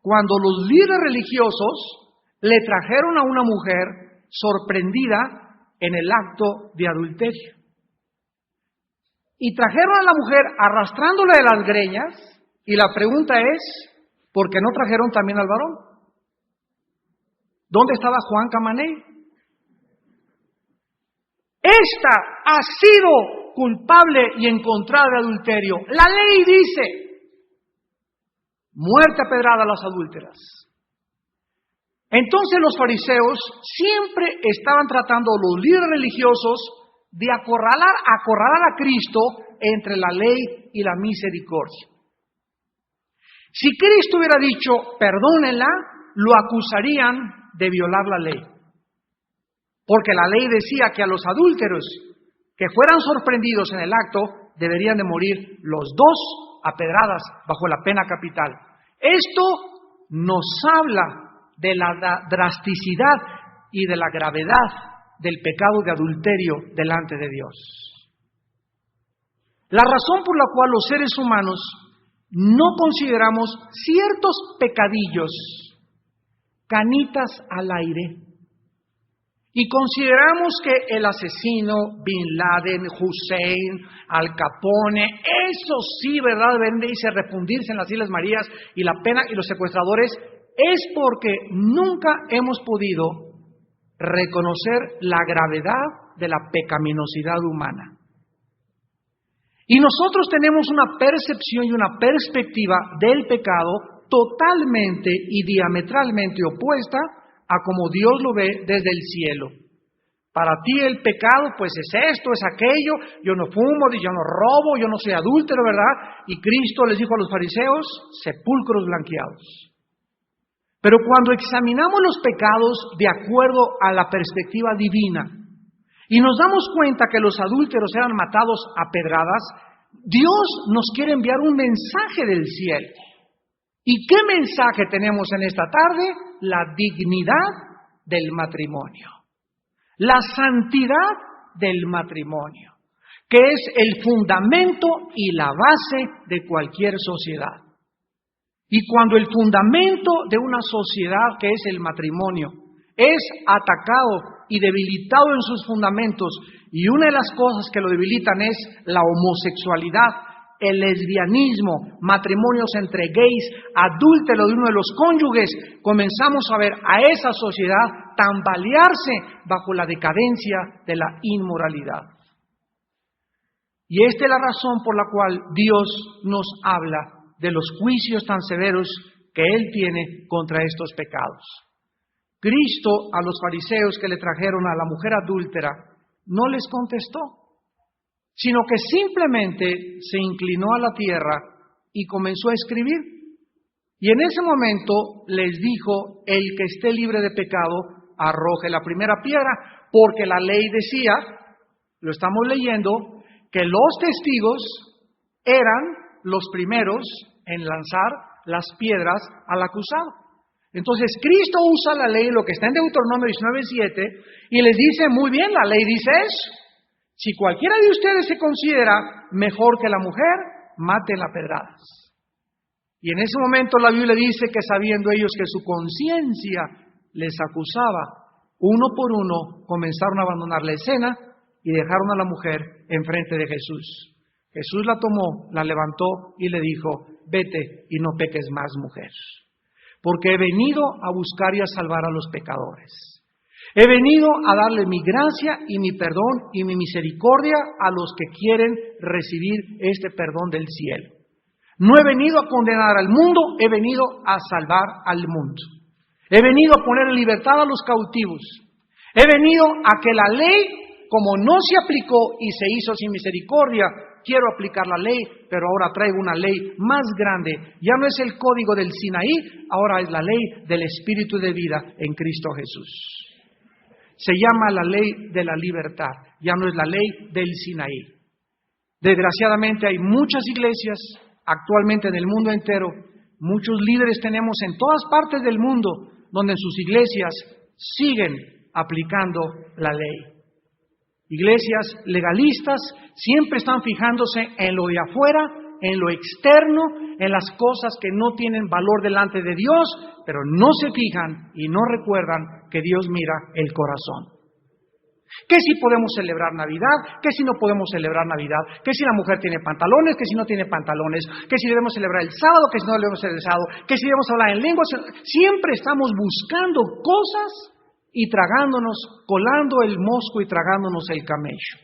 cuando los líderes religiosos le trajeron a una mujer sorprendida en el acto de adulterio. Y trajeron a la mujer arrastrándola de las greñas, y la pregunta es, ¿por qué no trajeron también al varón? ¿Dónde estaba Juan Camaney? Esta ha sido culpable y encontrada de adulterio. La ley dice, muerte a pedrada a las adúlteras. Entonces los fariseos siempre estaban tratando a los líderes religiosos de acorralar a Cristo entre la ley y la misericordia. Si Cristo hubiera dicho, perdónenla, lo acusarían de violar la ley. Porque la ley decía que a los adúlteros que fueran sorprendidos en el acto, deberían de morir los dos a pedradas bajo la pena capital. Esto nos habla de la drasticidad y de la gravedad del pecado de adulterio delante de Dios. La razón por la cual los seres humanos no consideramos ciertos pecadillos canitas al aire y consideramos que el asesino, Bin Laden, Hussein, Al Capone, eso sí, ¿verdad?, deben de irse a refundirse en las Islas Marías y la pena y los secuestradores, es porque nunca hemos podido reconocer la gravedad de la pecaminosidad humana. Y nosotros tenemos una percepción y una perspectiva del pecado totalmente y diametralmente opuesta a como Dios lo ve desde el cielo. Para ti el pecado, pues es esto, es aquello, yo no fumo, yo no robo, yo no soy adúltero, ¿verdad? Y Cristo les dijo a los fariseos, sepulcros blanqueados. Pero cuando examinamos los pecados de acuerdo a la perspectiva divina y nos damos cuenta que los adúlteros eran matados a pedradas, Dios nos quiere enviar un mensaje del cielo. ¿Y qué mensaje tenemos en esta tarde? La dignidad del matrimonio, la santidad del matrimonio, que es el fundamento y la base de cualquier sociedad. Y cuando el fundamento de una sociedad, que es el matrimonio, es atacado y debilitado en sus fundamentos, y una de las cosas que lo debilitan es la homosexualidad, el lesbianismo, matrimonios entre gays, adúltero de uno de los cónyuges, comenzamos a ver a esa sociedad tambalearse bajo la decadencia de la inmoralidad. Y esta es la razón por la cual Dios nos habla de los juicios tan severos que Él tiene contra estos pecados. Cristo a los fariseos que le trajeron a la mujer adúltera no les contestó, sino que simplemente se inclinó a la tierra y comenzó a escribir. Y en ese momento les dijo: el que esté libre de pecado, arroje la primera piedra, porque la ley decía, lo estamos leyendo, que los testigos eran los primeros en lanzar las piedras al acusado. Entonces Cristo usa la ley, lo que está en Deuteronomio 19:7, y les dice: muy bien, la ley dice eso. Si cualquiera de ustedes se considera mejor que la mujer, mátenla a pedradas. Y en ese momento la Biblia dice que, sabiendo ellos que su conciencia les acusaba, uno por uno comenzaron a abandonar la escena y dejaron a la mujer enfrente de Jesús. Jesús la tomó, la levantó y le dijo: vete y no peques más, mujer, porque he venido a buscar y a salvar a los pecadores. He venido a darle mi gracia y mi perdón y mi misericordia a los que quieren recibir este perdón del cielo. No he venido a condenar al mundo, he venido a salvar al mundo. He venido a poner en libertad a los cautivos. He venido a que la ley, como no se aplicó y se hizo sin misericordia, quiero aplicar la ley, pero ahora traigo una ley más grande. Ya no es el código del Sinaí, ahora es la ley del Espíritu de vida en Cristo Jesús. Se llama la ley de la libertad, ya no es la ley del Sinaí. Desgraciadamente hay muchas iglesias actualmente en el mundo entero, muchos líderes tenemos en todas partes del mundo, donde en sus iglesias siguen aplicando la ley. Iglesias legalistas siempre están fijándose en lo de afuera, en lo externo, en las cosas que no tienen valor delante de Dios, pero no se fijan y no recuerdan que Dios mira el corazón. Que si podemos celebrar Navidad, que si no podemos celebrar Navidad, que si la mujer tiene pantalones, que si no tiene pantalones, que si debemos celebrar el sábado, que si no debemos celebrar el sábado, que si debemos hablar en lenguas. Siempre estamos buscando cosas y tragándonos, colando el mosco y tragándonos el camello.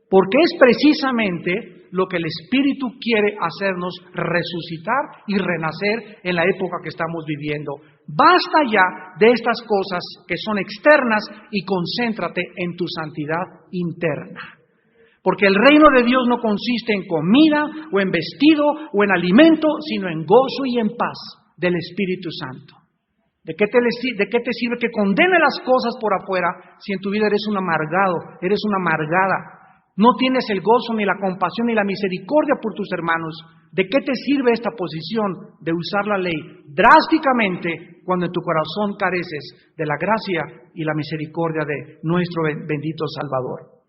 Porque es precisamente lo que el Espíritu quiere hacernos resucitar y renacer en la época que estamos viviendo. Basta ya de estas cosas que son externas y concéntrate en tu santidad interna. Porque el reino de Dios no consiste en comida o en vestido o en alimento, sino en gozo y en paz del Espíritu Santo. ¿De qué te sirve que condene las cosas por afuera si en tu vida eres un amargado, eres una amargada? No tienes el gozo, ni la compasión, ni la misericordia por tus hermanos. ¿De qué te sirve esta posición de usar la ley drásticamente cuando en tu corazón careces de la gracia y la misericordia de nuestro bendito Salvador?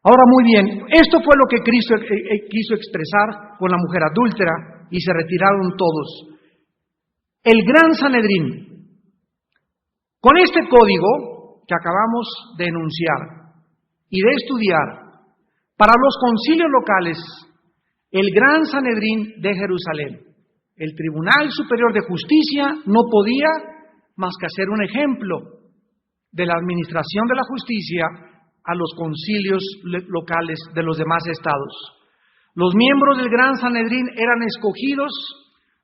Ahora, muy bien, esto fue lo que Cristo quiso expresar con la mujer adúltera y se retiraron todos. El gran Sanedrín. Con este código que acabamos de enunciar y de estudiar, para los concilios locales, el gran Sanedrín de Jerusalén, el Tribunal Superior de Justicia, no podía más que hacer un ejemplo de la administración de la justicia a los concilios locales de los demás estados. Los miembros del gran Sanedrín eran escogidos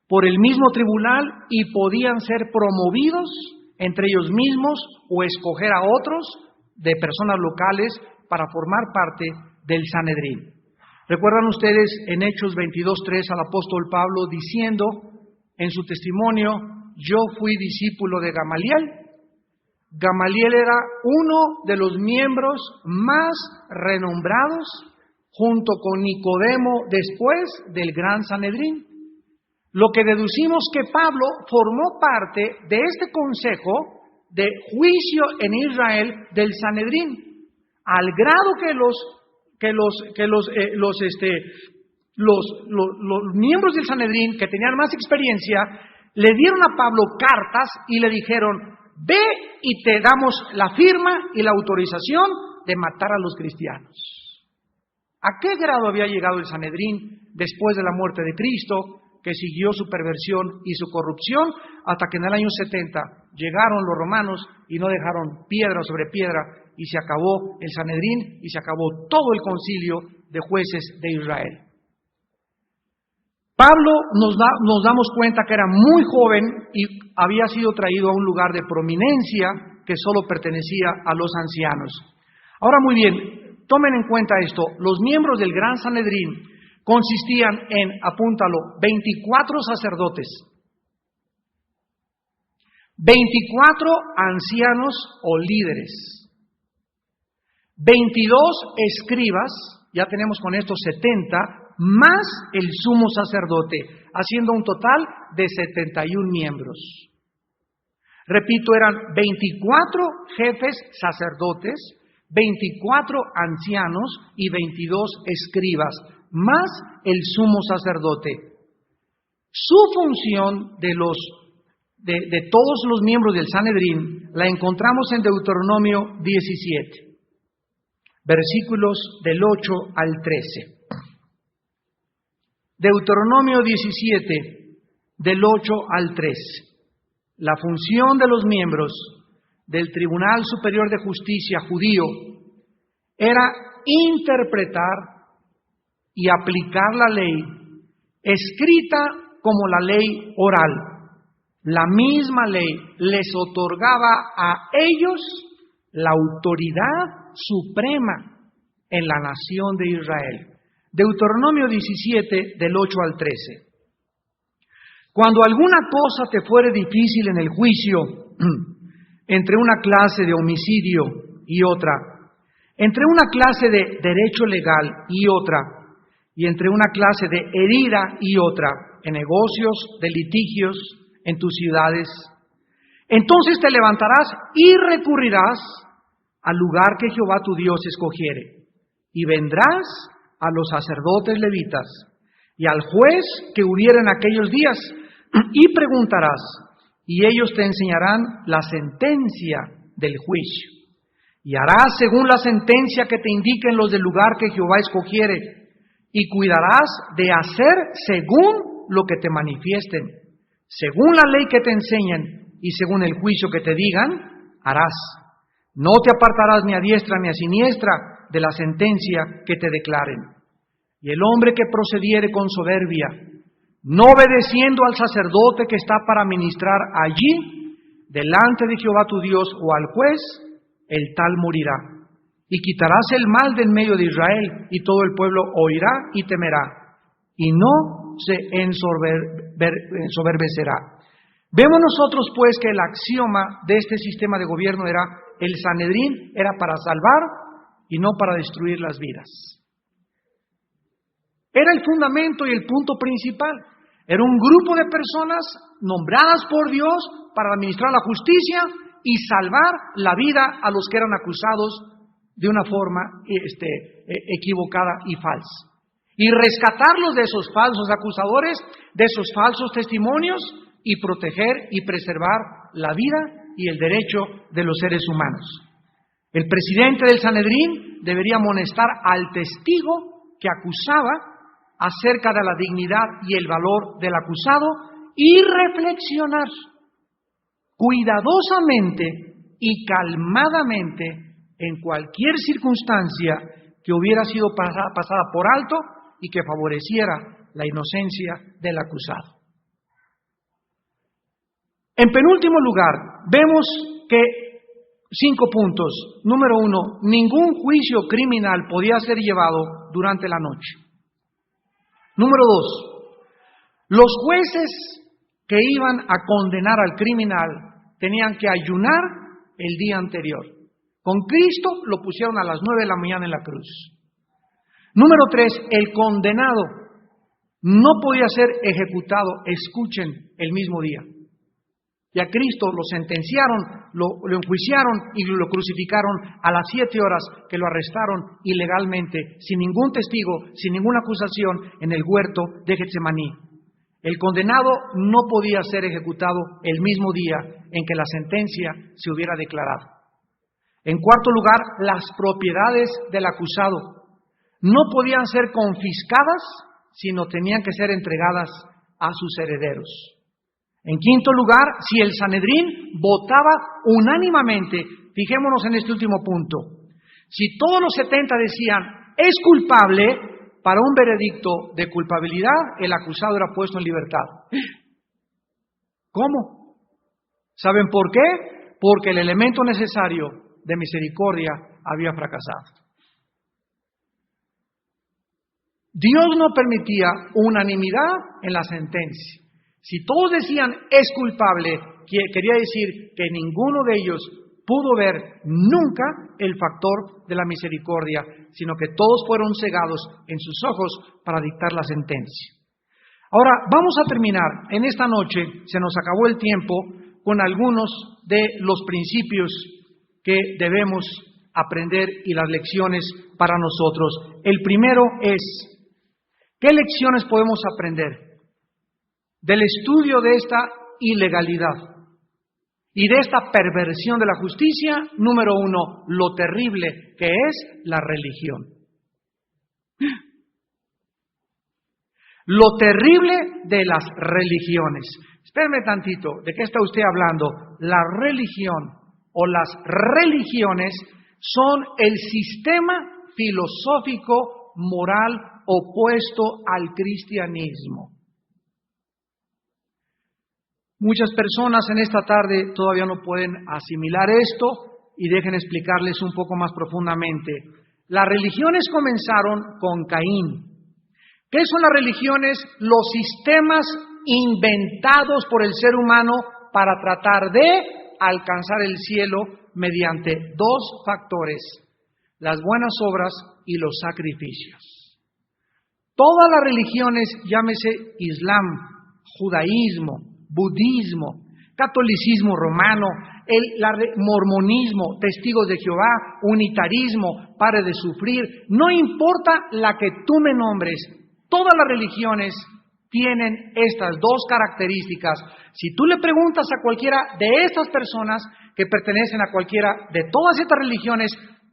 por el mismo tribunal y podían ser promovidos entre ellos mismos o escoger a otros de personas locales para formar parte del Sanedrín. ¿Recuerdan ustedes en Hechos 22:3 al apóstol Pablo diciendo en su testimonio yo fui discípulo de Gamaliel. Gamaliel era uno de los miembros más renombrados, junto con Nicodemo, después del Gran Sanedrín. Lo que deducimos que Pablo formó parte de este consejo de juicio en Israel del Sanedrín, al grado que los miembros del Sanedrín que tenían más experiencia le dieron a Pablo cartas y le dijeron: ve y te damos la firma y la autorización de matar a los cristianos. ¿A qué grado había llegado el Sanedrín después de la muerte de Cristo, que siguió su perversión y su corrupción, hasta que en el año 70 llegaron los romanos y no dejaron piedra sobre piedra, y se acabó el Sanedrín y se acabó todo el concilio de jueces de Israel? Pablo nos damos cuenta que era muy joven y había sido traído a un lugar de prominencia que solo pertenecía a los ancianos. Ahora, muy bien, tomen en cuenta esto: los miembros del Gran Sanedrín consistían en, apúntalo, 24 sacerdotes, 24 ancianos o líderes, 22 escribas, ya tenemos con estos 70, más el sumo sacerdote, haciendo un total de 71 miembros. Repito, eran 24 jefes sacerdotes, 24 ancianos y 22 escribas, más el sumo sacerdote. Su función de todos los miembros del Sanedrín la encontramos en Deuteronomio 17, versículos del 8 al 13. Deuteronomio 17, del 8 al 13. La función de los miembros del Tribunal Superior de Justicia judío era interpretar y aplicar la ley escrita como la ley oral. La misma ley les otorgaba a ellos la autoridad suprema en la nación de Israel. Deuteronomio 17, del 8 al 13. Cuando alguna cosa te fuere difícil en el juicio, entre una clase de homicidio y otra, entre una clase de derecho legal y otra, y entre una clase de herida y otra, en negocios, de litigios, en tus ciudades, entonces te levantarás y recurrirás al lugar que Jehová tu Dios escogiere, y vendrás a los sacerdotes levitas y al juez que hubiera en aquellos días, y preguntarás, y ellos te enseñarán la sentencia del juicio, y harás según la sentencia que te indiquen los del lugar que Jehová escogiere, y cuidarás de hacer según lo que te manifiesten, según la ley que te enseñen y según el juicio que te digan, harás. No te apartarás ni a diestra ni a siniestra de la sentencia que te declaren. Y el hombre que procediere con soberbia, no obedeciendo al sacerdote que está para ministrar allí, delante de Jehová tu Dios o al juez, el tal morirá. Y quitarás el mal del medio de Israel, y todo el pueblo oirá y temerá, y no se ensoberbecerá. Vemos nosotros pues que el axioma de este sistema de gobierno era: el Sanedrín era para salvar y no para destruir las vidas. Era el fundamento y el punto principal. Era un grupo de personas nombradas por Dios para administrar la justicia y salvar la vida a los que eran acusados de una forma equivocada y falsa. Y rescatarlos de esos falsos acusadores, de esos falsos testimonios, y proteger y preservar la vida y el derecho de los seres humanos. El presidente del Sanedrín debería amonestar al testigo que acusaba acerca de la dignidad y el valor del acusado y reflexionar cuidadosamente y calmadamente en cualquier circunstancia que hubiera sido pasada por alto y que favoreciera la inocencia del acusado. En penúltimo lugar, vemos que 5 puntos. Número 1, ningún juicio criminal podía ser llevado durante la noche. Número 2, los jueces que iban a condenar al criminal tenían que ayunar el día anterior. Con Cristo lo pusieron a las 9 de la mañana en la cruz. Número 3, el condenado no podía ser ejecutado, escuchen, el mismo día. Y a Cristo lo sentenciaron, lo enjuiciaron y lo crucificaron a las 7 horas que lo arrestaron ilegalmente, sin ningún testigo, sin ninguna acusación, en el huerto de Getsemaní. El condenado no podía ser ejecutado el mismo día en que la sentencia se hubiera declarado. En cuarto lugar, las propiedades del acusado no podían ser confiscadas, sino tenían que ser entregadas a sus herederos. En quinto lugar, si el Sanedrín votaba unánimemente, fijémonos en este último punto, si todos los 70 decían, es culpable, para un veredicto de culpabilidad, el acusado era puesto en libertad. ¿Cómo? ¿Saben por qué? Porque el elemento necesario de misericordia había fracasado. Dios no permitía unanimidad en la sentencia. Si todos decían es culpable, quería decir que ninguno de ellos pudo ver nunca el factor de la misericordia, sino que todos fueron cegados en sus ojos para dictar la sentencia. Ahora, vamos a terminar en esta noche, se nos acabó el tiempo, con algunos de los principios que debemos aprender y las lecciones para nosotros. El primero es, ¿qué lecciones podemos aprender del estudio de esta ilegalidad y de esta perversión de la justicia? Número 1, lo terrible que es la religión. Lo terrible de las religiones. Espérame tantito, ¿de qué está usted hablando? La religión o las religiones son el sistema filosófico moral opuesto al cristianismo. Muchas personas en esta tarde todavía no pueden asimilar esto y dejen explicarles un poco más profundamente. Las religiones comenzaron con Caín. ¿Qué son las religiones? Los sistemas inventados por el ser humano para tratar de alcanzar el cielo mediante dos factores, las buenas obras y los sacrificios. Todas las religiones, llámese Islam, judaísmo, budismo, catolicismo romano, mormonismo, testigos de Jehová, unitarismo, pare de sufrir, no importa la que tú me nombres, todas las religiones tienen estas dos características. Si tú le preguntas a cualquiera de estas personas que pertenecen a cualquiera de todas estas religiones,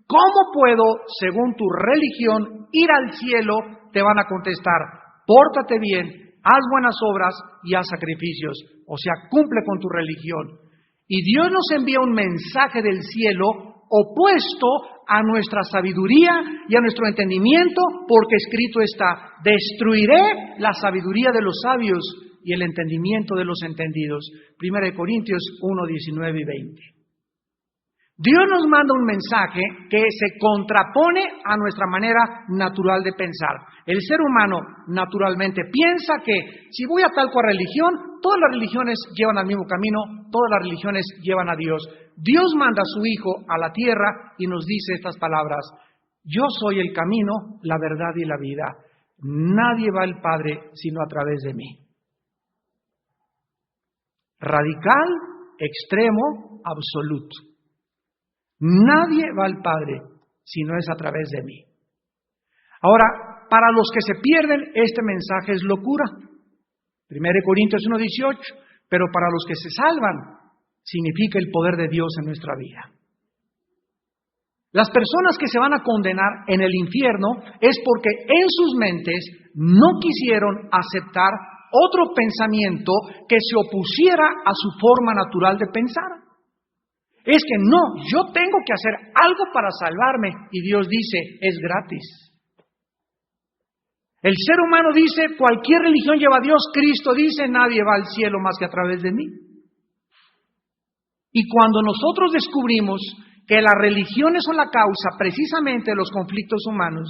¿cómo puedo, según tu religión, ir al cielo? Te van a contestar, pórtate bien, haz buenas obras y haz sacrificios. O sea, cumple con tu religión. Y Dios nos envía un mensaje del cielo opuesto a nuestra sabiduría y a nuestro entendimiento, porque escrito está, destruiré la sabiduría de los sabios y el entendimiento de los entendidos. 1 Corintios 1, 19 y 20. Dios nos manda un mensaje que se contrapone a nuestra manera natural de pensar. El ser humano naturalmente piensa que si voy a tal cual religión, todas las religiones llevan al mismo camino, todas las religiones llevan a Dios. Dios manda a su Hijo a la tierra y nos dice estas palabras: yo soy el camino, la verdad y la vida. Nadie va al Padre sino a través de mí. Radical, extremo, absoluto. Nadie va al Padre si no es a través de mí. Ahora, para los que se pierden, este mensaje es locura. 1 Corintios 1:18, pero para los que se salvan, significa el poder de Dios en nuestra vida. Las personas que se van a condenar en el infierno es porque en sus mentes no quisieron aceptar otro pensamiento que se opusiera a su forma natural de pensar. Es que no, yo tengo que hacer algo para salvarme. Y Dios dice, es gratis. El ser humano dice, cualquier religión lleva a Dios. Cristo dice, nadie va al cielo más que a través de mí. Y cuando nosotros descubrimos que las religiones son la causa precisamente de los conflictos humanos,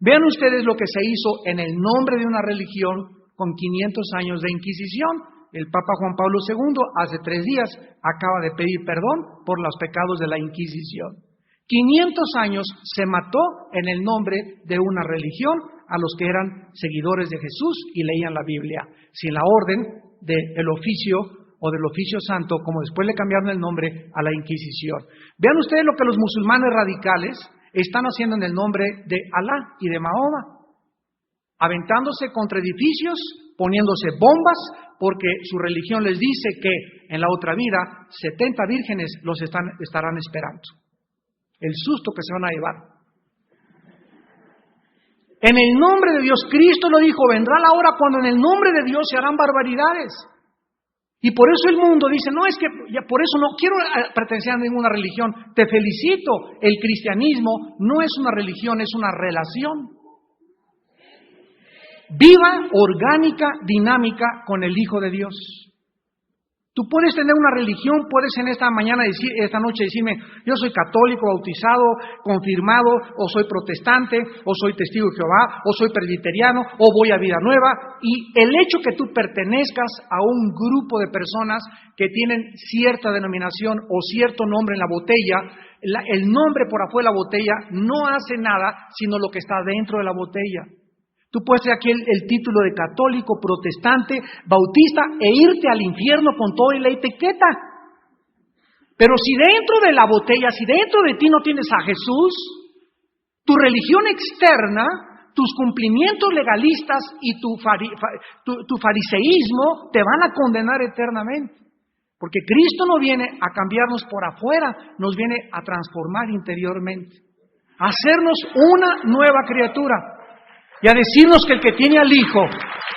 vean ustedes lo que se hizo en el nombre de una religión con 500 años de Inquisición. El Papa Juan Pablo II hace 3 días acaba de pedir perdón por los pecados de la Inquisición. 500 años se mató en el nombre de una religión a los que eran seguidores de Jesús y leían la Biblia, sin la orden del oficio o del oficio santo, como después le cambiaron el nombre a la Inquisición. Vean ustedes lo que los musulmanes radicales están haciendo en el nombre de Alá y de Mahoma, aventándose contra edificios, poniéndose bombas, porque su religión les dice que en la otra vida 70 vírgenes los estarán esperando. El susto que se van a llevar. En el nombre de Dios, Cristo lo dijo, vendrá la hora cuando en el nombre de Dios se harán barbaridades. Y por eso el mundo dice, no, es que ya por eso no quiero pertenecer a ninguna religión. Te felicito, el cristianismo no es una religión, es una relación. Viva, orgánica, dinámica con el Hijo de Dios. Tú puedes tener una religión, puedes en esta noche decirme, yo soy católico, bautizado, confirmado, o soy protestante, o soy testigo de Jehová, o soy presbiteriano, o voy a Vida Nueva. Y el hecho que tú pertenezcas a un grupo de personas que tienen cierta denominación o cierto nombre en la botella, el nombre por afuera de la botella no hace nada, sino lo que está dentro de la botella. Tú puedes tener aquí el título de católico, protestante, bautista e irte al infierno con toda la etiqueta. Pero si dentro de la botella, si dentro de ti no tienes a Jesús, tu religión externa, tus cumplimientos legalistas y tu fariseísmo te van a condenar eternamente. Porque Cristo no viene a cambiarnos por afuera, nos viene a transformar interiormente, a hacernos una nueva criatura. Y a decirnos que el que tiene al Hijo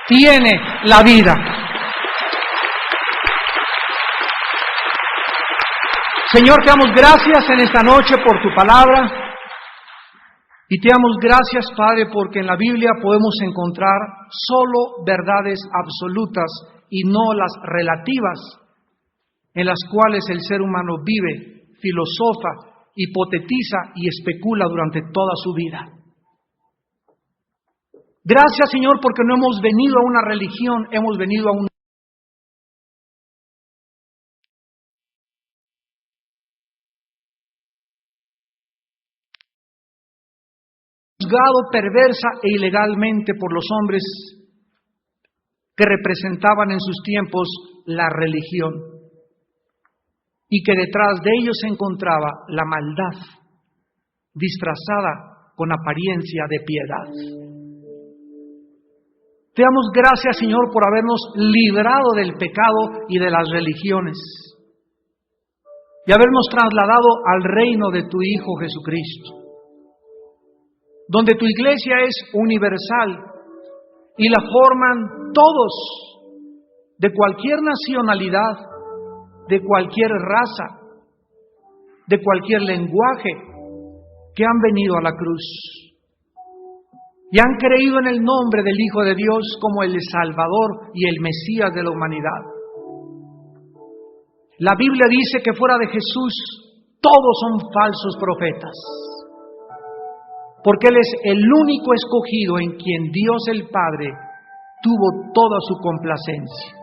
tiene la vida. Señor, te damos gracias en esta noche por tu palabra. Y te damos gracias, Padre, porque en la Biblia podemos encontrar solo verdades absolutas y no las relativas, en las cuales el ser humano vive, filosofa, hipotetiza y especula durante toda su vida. Gracias, Señor, porque no hemos venido a una religión, hemos venido a un juzgado perversa e ilegalmente por los hombres que representaban en sus tiempos la religión y que detrás de ellos se encontraba la maldad disfrazada con apariencia de piedad. Te damos gracias, Señor, por habernos librado del pecado y de las religiones y habernos trasladado al reino de tu Hijo Jesucristo, donde tu iglesia es universal y la forman todos, de cualquier nacionalidad, de cualquier raza, de cualquier lenguaje, que han venido a la cruz y han creído en el nombre del Hijo de Dios como el Salvador y el Mesías de la humanidad. La Biblia dice que fuera de Jesús todos son falsos profetas, porque Él es el único escogido en quien Dios el Padre tuvo toda su complacencia.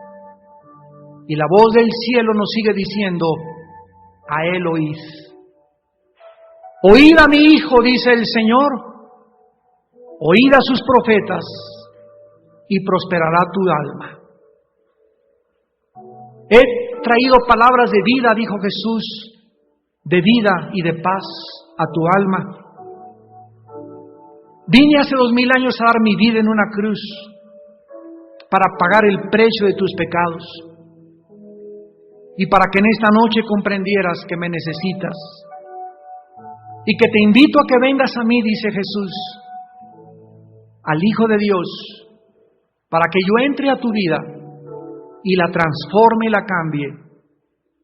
Y la voz del cielo nos sigue diciendo, a Él oíd. Oíd a mi Hijo, dice el Señor, oíd a sus profetas y prosperará tu alma. He traído palabras de vida, dijo Jesús, de vida y de paz a tu alma. Vine hace 2000 años a dar mi vida en una cruz para pagar el precio de tus pecados y para que en esta noche comprendieras que me necesitas y que te invito a que vengas a mí, dice Jesús, al Hijo de Dios, para que yo entre a tu vida y la transforme y la cambie,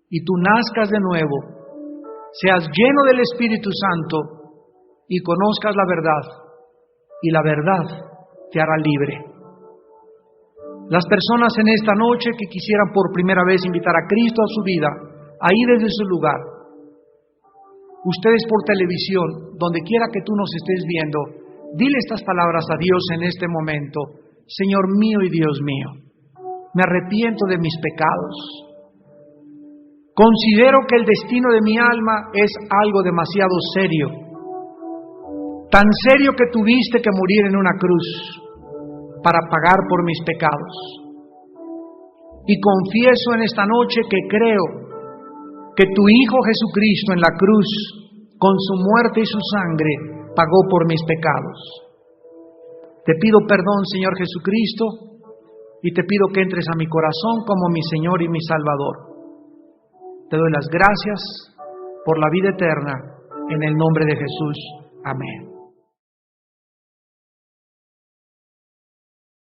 y tú nazcas de nuevo, seas lleno del Espíritu Santo y conozcas la verdad, y la verdad te hará libre. Las personas en esta noche que quisieran por primera vez invitar a Cristo a su vida, ahí desde su lugar, ustedes por televisión, donde quiera que tú nos estés viendo, dile estas palabras a Dios en este momento. Señor mío y Dios mío, Me arrepiento de mis pecados. Considero que el destino de mi alma es algo demasiado serio. Tan serio que tuviste que morir en una cruz para pagar por mis pecados. Y confieso en esta noche que creo que tu Hijo Jesucristo en la cruz, con su muerte y su sangre, pagó por mis pecados. Te pido perdón, Señor Jesucristo, y te pido que entres a mi corazón como mi Señor y mi Salvador. Te doy las gracias por la vida eterna, en el nombre de Jesús. Amén.